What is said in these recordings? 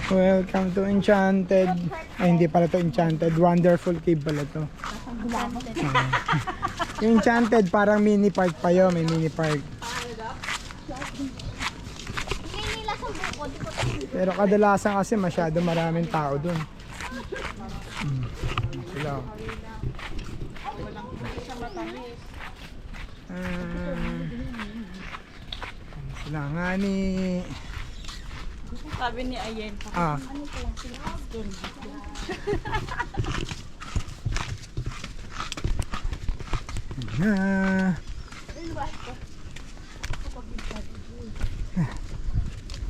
Welcome to Enchanted. Ay, hindi pala to Enchanted. Wonderful Cave pala to. Yung Enchanted, parang mini park pa yun. May mini park. Pero kadalasan kasi masyado maraming tao dun. Sila. Sila nga ni... Sabi ni Ayen. Ah.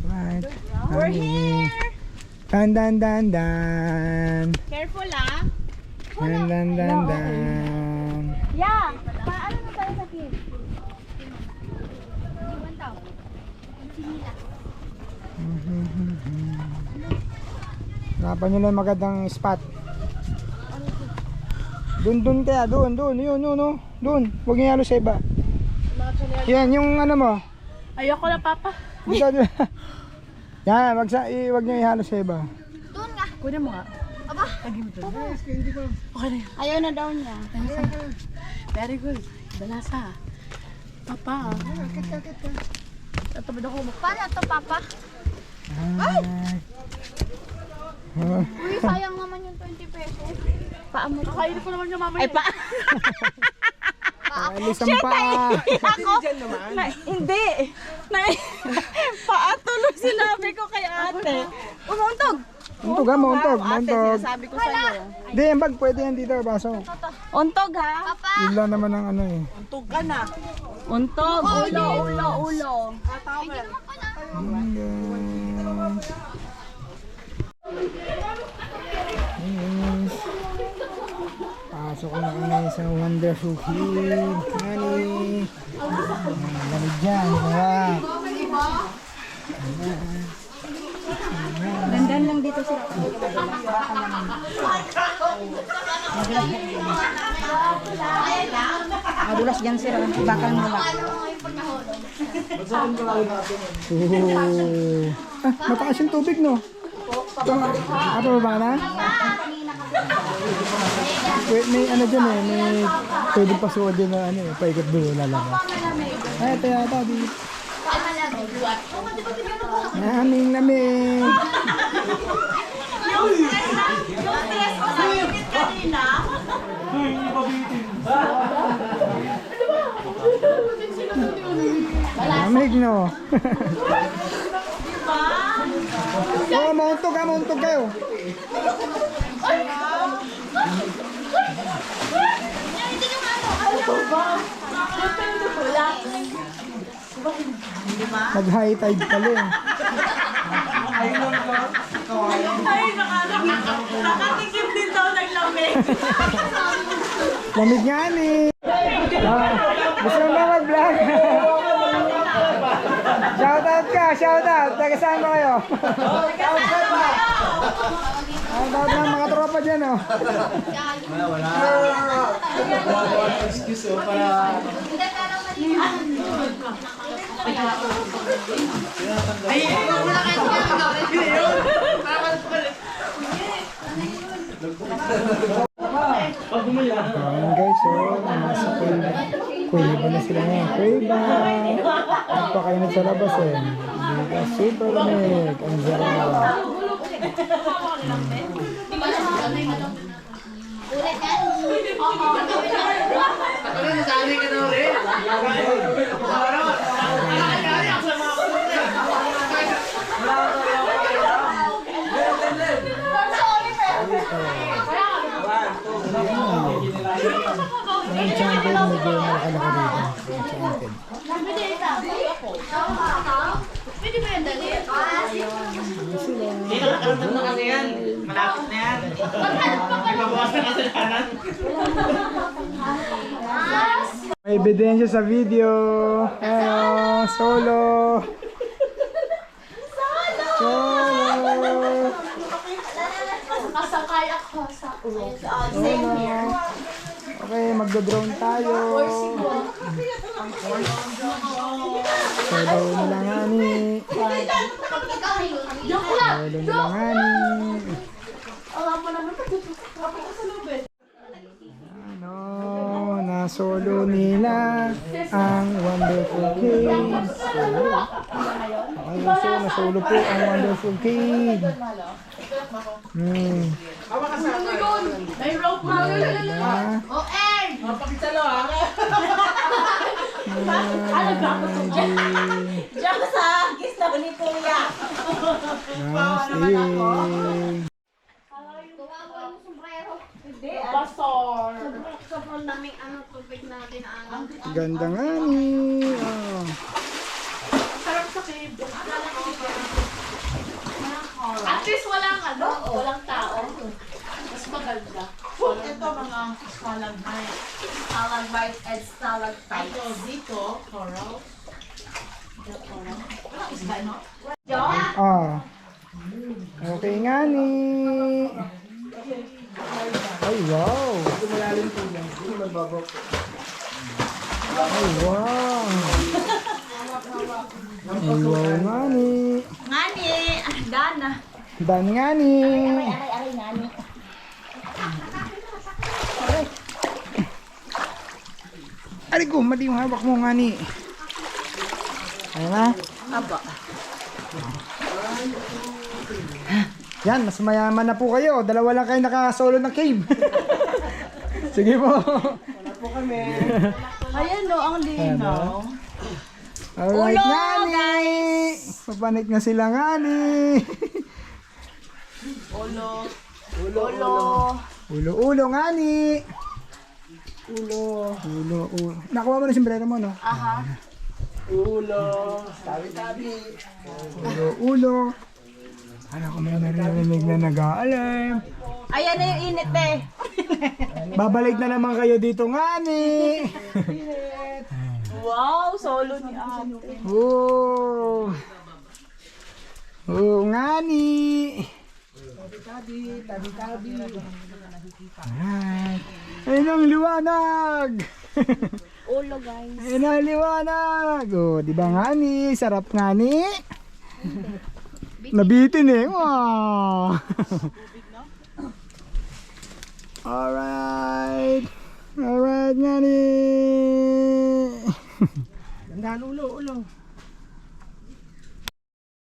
Right. We're here! Dan dan dan dan. Careful ah! Dan dan dan dan. Yeah! Paano na tayo sa cave? Hanapan nyo lang magandang spot. Dun kaya, yun, no? Dun, huwag nyo halo sa iba. Yan, yung ano mo. Ayoko na papa. Dito. Yan, huwag nyo ihalo sa iba. Doon nga. Kunin mo nga. Aba. Lagi mo doon. Okay na yun. Ayaw na daw niya. Very good. Dalasa. Papa. Tatabad ako. Paano to, Papa? Ay! Uy, sayang naman yung 20 pesos. Paamo. Kakainin ko naman yung mamaya. Ay, Alis ang paa. Ako? Hindi. Paatuloy sinabi ko kay ate. Umuntog. Untog ha, mauntog. Sabi ko sa'yo. Hindi, yung bag pwede yan dito, baso. Untog ha? Papa! Yun lang naman ang ano eh. Untog ka na. Untog. Ulo. Yes. Pasok na kami sa Wonderful Cave. Nani? Lamig dyan. Sarap. Dandan lang dito sila. Madulas dyan sila. Bakal mo lang. Mataas yung tubig, no? Apa ba na? May ano dyan eh. May pwedeng pasuod din na ano eh. Paikot doon lalabas. Ay, ito yata dito. Naming lamig. Yung stress ko sa init kanina. Lamig, no? Oh, mauntog kayo. Nag-high tide pala eh. Ay, nakatikim din daw ng lamig. Lamig nga ni. Gusto mo ba mag-vlog? Shoutout ka, shoutout. Taga saan ba kayo? Shoutout ng mga tropa dyan, oh. Wala. Excuse mo para... Ayan guys, so nasa kuiba na sila ngayon. Kuiba! Nagpakainit sa labas eh. Dito, super lamig. Ang sarap. Ulit yan? Ang Enchanted, medyo malakalaka dito. Enchanted. Pwede ba yan dali? Dito nakaramdam na kasi yan. Malapit na yan. Ipabawas na kasi kanan. May ebidensya sa video. Hello, solo. Kasakay ako sa ulo. Solo. Okay, magdo-drone tayo. Solo nila nga ni. Joke lang! Solo nila ngani. Ano, nasolo nila ang Wonderful Cave. Ayun, so nasolo po ang Wonderful Cave. May rope mo. Oh, Ern! Diyan ka sa kiss na ni Kuya. Pastor. Sobrang daming tubig natin. Ganda nga ni. Oh. Sarap sa cave. At least walang walang tao. Mas maganda. Ito mga stalagmite. Stalagmite and stalactite. Ito dito, coral. Ah. Okay nga ni. Ay, wow. Ay, wow. Ay, wow nga ni. Ngani, Dana. Dan nga ni. Aray, ngani. Aray ko, mali yung hawak mo nga ni. Ayun na. Aba. Yan, mas mayaman na po kayo. Dalawa lang kayo nakasolo ng cave. Sige po. Ayan no, ang linaw. Alright, ngani. Papanik na sila ngani. Ulo. Ulo, ngani. Ulo. Nakuha mo na yung sombrero mo, no? Aha. Ulo. Ano ko may narinig na nag-aalarm. Ayan na yung init eh. Babalik na naman kayo dito, ngani. Wow, solo ni ate. Oh. Oh, ngani. Alright. Ayun ang liwanag. Ulo guys. Ayun ang liwanag. Oh, di ba ngani? Sarap ngani. Nabitin eh. Wow. Alright. Alright ngani. Gandaan ulo.